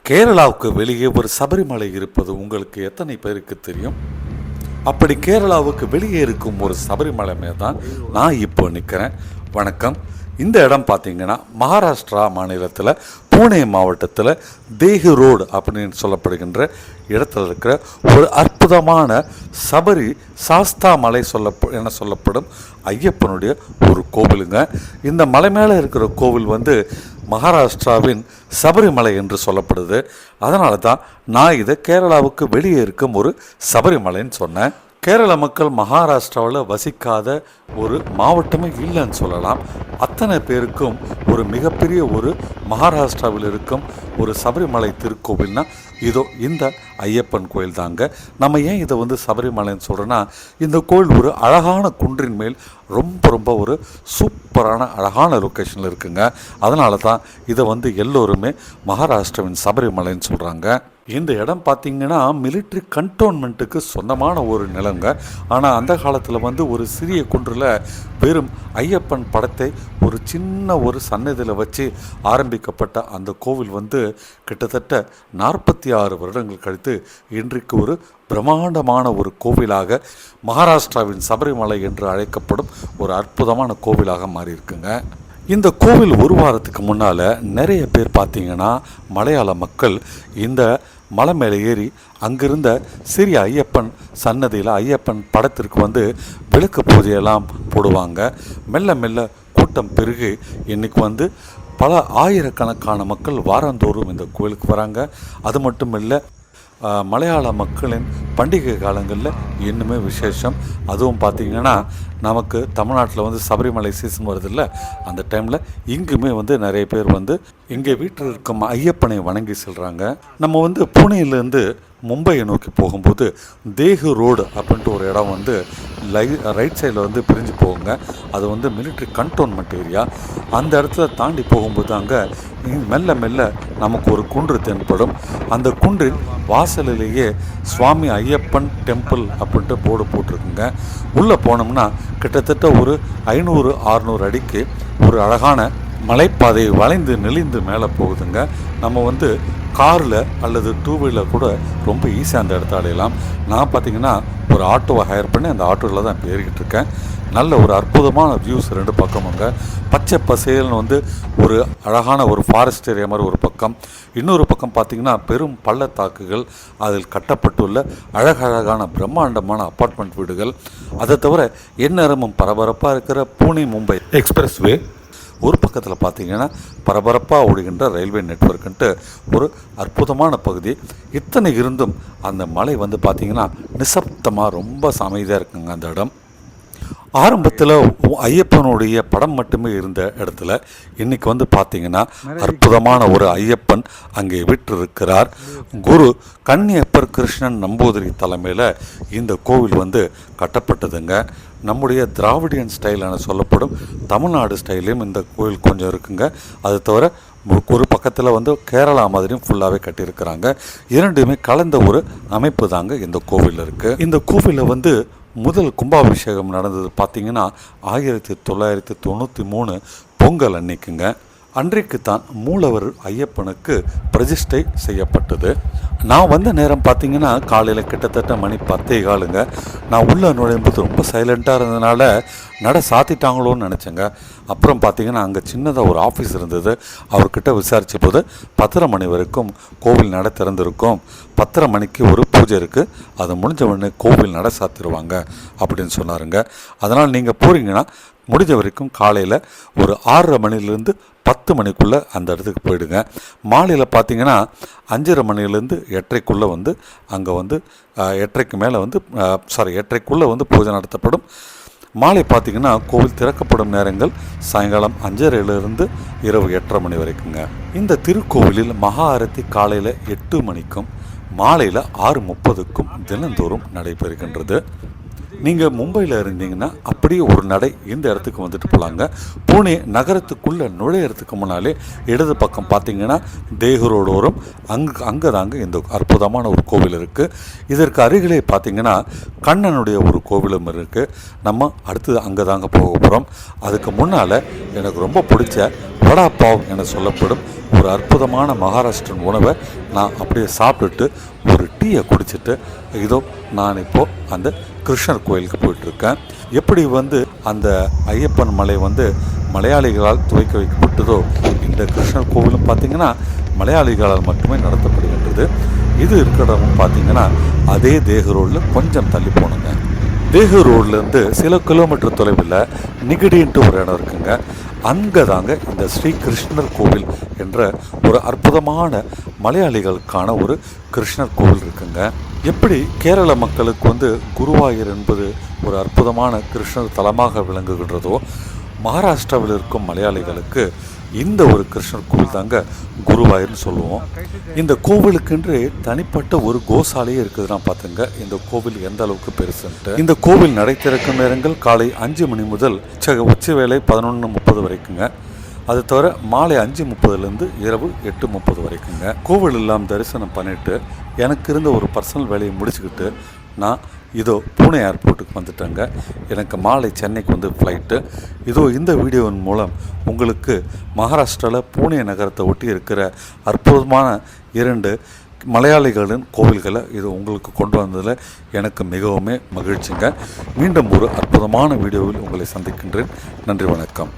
கேரளாவுக்கு வெளியே ஒரு சபரிமலை இருப்பது உங்களுக்கு எத்தனை பேருக்கு தெரியும்? அப்படி கேரளாவுக்கு வெளியே இருக்கும் ஒரு சபரிமலை மேலே தான் நான் இப்போ நிற்கிறேன். வணக்கம். இந்த இடம் பார்த்தீங்கன்னா மகாராஷ்டிரா மாநிலத்தில் பூனே மாவட்டத்தில் தேஹு ரோடு அப்படின்னு சொல்லப்படுகின்ற இடத்துல இருக்கிற ஒரு அற்புதமான சபரி சாஸ்தா மலை என சொல்லப்படும் ஐயப்பனுடைய ஒரு கோவிலுங்க. இந்த மலை மேலே இருக்கிற கோவில் மகாராஷ்டிராவின் சபரிமலை என்று சொல்லப்படுது. அதனால தான் நான் இதை கேரளாவுக்கு வெளியே இருக்கும் ஒரு சபரிமலைன்னு சொன்னேன். கேரள மக்கள் மகாராஷ்டிராவில் வசிக்காத ஒரு மாவட்டமே இல்லைன்னு சொல்லலாம். அத்தனை பேருக்கும் ஒரு மிகப்பெரிய ஒரு மகாராஷ்டிராவில் இருக்கும் ஒரு சபரிமலை திருக்கோவில்னா இதோ இந்த ஐயப்பன் கோயில் தாங்க. நம்ம ஏன் இதை சபரிமலைன்னு சொல்கிறோன்னா, இந்த கோயில் ஒரு அழகான குன்றின் மேல் ரொம்ப ஒரு சூப்பரான அழகான லொக்கேஷனில் இருக்குங்க. அதனால தான் இதை எல்லோருமே மகாராஷ்டிராவின் சபரிமலைன்னு சொல்கிறாங்க. இந்த இடம் பார்த்திங்கன்னா மிலிட்ரி கண்டோன்மெண்ட்டுக்கு சொந்தமான ஒரு நிலங்க. ஆனால் அந்த காலத்தில் ஒரு சிறிய குன்றில் வெறும் ஐயப்பன் படத்தை ஒரு சின்ன ஒரு சன்னதியில் வச்சு ஆரம்பிக்கப்பட்ட அந்த கோவில் கிட்டத்தட்ட 46 வருடங்கள் கழித்து இன்றைக்கு ஒரு பிரம்மாண்டமான ஒரு கோவிலாக மகாராஷ்டிராவின் சபரிமலை என்று அழைக்கப்படும் ஒரு அற்புதமான கோவிலாக மாறியிருக்குங்க. இந்த கோவில் ஒரு வாரத்துக்கு முன்னால் நிறைய பேர் பார்த்திங்கன்னா மலையாள மக்கள் இந்த மலை மேலே ஏறி அங்கிருந்த சிறிய ஐயப்பன் சன்னதியில் ஐயப்பன் படத்திற்கு விளக்கு பூஜையெல்லாம் போடுவாங்க. மெல்ல மெல்ல கூட்டம் பெருகி இன்றைக்கி பல ஆயிரக்கணக்கான மக்கள் வாரந்தோறும் இந்த கோவிலுக்கு வராங்க. அது மட்டும் இல்லை, மலையாள மக்களின் பண்டிகை காலங்களில் இன்னுமே விசேஷம். அதுவும் பார்த்திங்கன்னா நமக்கு தமிழ்நாட்டில் சபரிமலை சீசன் வருதில்ல, அந்த டைமில் இங்குமே நிறைய பேர் இங்கே வீட்டில் இருக்கும் ஐயப்பனை வணங்கி செல்கிறாங்க. நம்ம புனேலேருந்து மும்பையை நோக்கி போகும்போது தேஹு ரோடு அப்படின்ட்டு ஒரு இடம் ரைட் சைடில் பிரிஞ்சு போகுங்க. அது மிலிட்ரி கண்டோன்மெண்ட் ஏரியா. அந்த இடத்துல தாண்டி போகும்போது அங்கே மெல்ல மெல்ல நமக்கு ஒரு குன்று தென்படும். அந்த குன்றின் வாசலிலேயே சுவாமி ஐயப்பன் டெம்பிள் அப்படின்ட்டு போர்டு போட்டிருக்குங்க. உள்ளே போனோம்னா கிட்டத்தட்ட ஒரு 500-600 அடிக்கு ஒரு அழகான மலைப்பாதை வளைந்து நெளிந்து மேலே போகுதுங்க. நம்ம காரில் அல்லது 2 வீலர் கூட ரொம்ப ஈஸியாக அந்த இடத்த அடையலாம். நான் பார்த்திங்கன்னா ஒரு ஆட்டோவை ஹையர் பண்ணி அந்த ஆட்டோவில் தான் ஏறிக்கிட்டு இருக்கேன். நல்ல ஒரு அற்புதமான வியூஸ் 2 பக்கமுங்க. பச்சை பசேல்னு ஒரு அழகான ஒரு ஃபாரஸ்ட் ஏரியா மாதிரி ஒரு பக்கம், இன்னொரு பக்கம் பார்த்திங்கன்னா பெரும் பள்ளத்தாக்குகள், அதில் கட்டப்பட்டுள்ள அழகழகான பிரம்மாண்டமான அப்பார்ட்மெண்ட் வீடுகள். அதை தவிர எந்நேரமும் பரபரப்பாக இருக்கிற பூனே மும்பை எக்ஸ்பிரஸ்வே, ஒரு பக்கத்தில் பார்த்திங்கன்னா பரபரப்பாக ஓடுகின்ற ரயில்வே நெட்வொர்க்குன்ட்டு ஒரு அற்புதமான பகுதி. இத்தனை இருந்தும் அந்த மலை பார்த்திங்கன்னா நிசப்தமாக ரொம்ப அமைதியாக இருக்குங்க. அந்த இடம் ஆரம்பத்தில் ஐயப்பனுடைய படம் மட்டுமே இருந்த இடத்துல இன்றைக்கி பார்த்திங்கன்னா அற்புதமான ஒரு ஐயப்பன் அங்கே விட்டிருக்கிறார். குரு கன்னியப்பர் கிருஷ்ணன் நம்பூதிரி தலைமையில் இந்த கோவில் கட்டப்பட்டதுங்க. நம்முடைய திராவிடியன் ஸ்டைல் என சொல்லப்படும் தமிழ்நாடு ஸ்டைலையும் இந்த கோவில் கொஞ்சம் இருக்குங்க. அது தவிர ஒரு பக்கத்தில் கேரளா மாதிரியும் ஃபுல்லாகவே கட்டியிருக்கிறாங்க. இரண்டுமே கலந்த ஒரு அமைப்பு தாங்க இந்த கோவிலில் இருக்குது. இந்த கோவிலில் முதல் கும்பாபிஷேகம் நடந்தது பார்த்திங்கன்னா 1993 பொங்கல் அன்னைக்குங்க. அன்றைக்கு தான் மூலவர் ஐயப்பனுக்கு பிரதிஷ்டை செய்யப்பட்டது. நான் வந்த நேரம் பார்த்திங்கன்னா காலையில் கிட்டத்தட்ட மணி 10:15ங்க. நான் உள்ளே நுழையும்போது ரொம்ப சைலண்ட்டாக இருந்ததுனால நட சாத்திட்டாங்களோன்னு நினச்சேங்க. அப்புறம் பார்த்திங்கன்னா அங்கே சின்னதாக ஒரு ஆஃபீஸ் இருந்தது. அவர்கிட்ட விசாரித்த போது 10:30 மணி வரைக்கும் கோவில் நட திறந்திருக்கும், 10:30 மணிக்கு ஒரு பூஜை இருக்குது, அது முடிஞ்ச உடனே கோவில் நட சாத்திடுவாங்க அப்படின்னு சொன்னாருங்க. அதனால் நீங்கள் போகிறீங்கன்னா முடிஞ்ச வரைக்கும் காலையில் ஒரு 6:30 மணிலேருந்து 10 மணிக்குள்ளே அந்த இடத்துக்கு போயிடுங்க. மாலையில் பார்த்திங்கன்னா 5:30 மணிலேருந்து 8:30க்குள்ளே அங்கே 8:30க்கு மேலே 8:30க்குள்ளே பூஜை நடத்தப்படும். மாலை பார்த்திங்கன்னா கோவில் திறக்கப்படும் நேரங்கள் சாயங்காலம் 5:30லேருந்து இரவு 8:30 மணி வரைக்குங்க. இந்த திருக்கோவிலில் மகா ஆரத்தி காலையில் 8 மணிக்கும் மாலையில் 6:30க்கும் தினந்தோறும் நடைபெறுகின்றது. நீங்கள் மும்பையில் இருந்தீங்கன்னா அப்படியே ஒரு நடை இந்த இடத்துக்கு வந்துட்டு போகலாங்க. புனே நகரத்துக்குள்ளே நுழையிறதுக்கு முன்னாலே இடது பக்கம் பார்த்தீங்கன்னா தேகரோடு வரும். அங்கே தாங்க இந்த அற்புதமான ஒரு கோவில் இருக்குது. இதற்கு அருகிலே பார்த்தீங்கன்னா கண்ணனுடைய ஒரு கோவிலும் இருக்குது. நம்ம அடுத்தது அங்கே தாங்க போக போகிறோம். அதுக்கு முன்னால் எனக்கு ரொம்ப பிடிச்ச வடா பாவ் என சொல்லப்படும் ஒரு அற்புதமான மகாராஷ்டிரன் உணவை நான் அப்படியே சாப்பிட்டுட்டு ஒரு டீயை குடிச்சிட்டு இதோ நான் இப்போது அந்த கிருஷ்ணர் கோயிலுக்கு போயிட்டுருக்கேன். எப்படி அந்த ஐயப்பன் மலை மலையாளிகளால் துவக்கி வைக்கப்பட்டதோ, இந்த கிருஷ்ணர் கோவிலும் பார்த்திங்கன்னா மலையாளிகளால் மட்டுமே நடத்தப்படுகின்றது. இது இருக்கிறவங்க பார்த்திங்கன்னா அதே தேக ரோடில் கொஞ்சம் தள்ளி போகணுங்க. தேகு ரோட்லேருந்து சில கிலோமீட்டர் தொலைவில் நிகடின்ட்டு ஒரு இடம் இருக்குங்க. அங்கே தாங்க இந்த ஸ்ரீ கிருஷ்ணர் கோவில் என்ற ஒரு அற்புதமான மலையாளிகளுக்கான ஒரு கிருஷ்ணர் கோவில் இருக்குங்க. எப்படி கேரள மக்களுக்கு குருவாயூர் என்பது ஒரு அற்புதமான கிருஷ்ணர் தலமாக விளங்குகின்றதோ, மகாராஷ்டிராவில் இருக்கும் மலையாளிகளுக்கு இந்த ஒரு கிருஷ்ணர் கோவில் தாங்க குருவாயூர்னு சொல்லுவோம். இந்த கோவிலுக்கென்று தனிப்பட்ட ஒரு கோசாலையே இருக்குதுன்னா பார்த்துங்க இந்த கோவில் எந்த அளவுக்கு பெருசுன்ட்டு. இந்த கோவில் நடை திறக்கும் நேரங்கள் காலை 5 மணி முதல் உச்சி வேலை 11:30 வரைக்குங்க. அது தவிர மாலை 5:30 இரவு 8:30 வரைக்குங்க. கோவில் எல்லாம் தரிசனம் பண்ணிவிட்டு எனக்கு இருந்த ஒரு பர்சனல் வேலையை முடிச்சுக்கிட்டு நான் இதோ பூனே ஏர்போர்ட்டுக்கு வந்துட்டேங்க. எனக்கு மாலை சென்னைக்கு ஃப்ளைட்டு. இதோ இந்த வீடியோவின் மூலம் உங்களுக்கு மகாராஷ்டிராவில் பூனே நகரத்தை ஒட்டி இருக்கிற அற்புதமான 2 மலையாளிகளின் கோவில்களை இது உங்களுக்கு கொண்டு வந்ததில் எனக்கு மிகவும் மகிழ்ச்சிங்க. மீண்டும் ஒரு அற்புதமான வீடியோவில் உங்களை சந்திக்கின்றேன். நன்றி, வணக்கம்.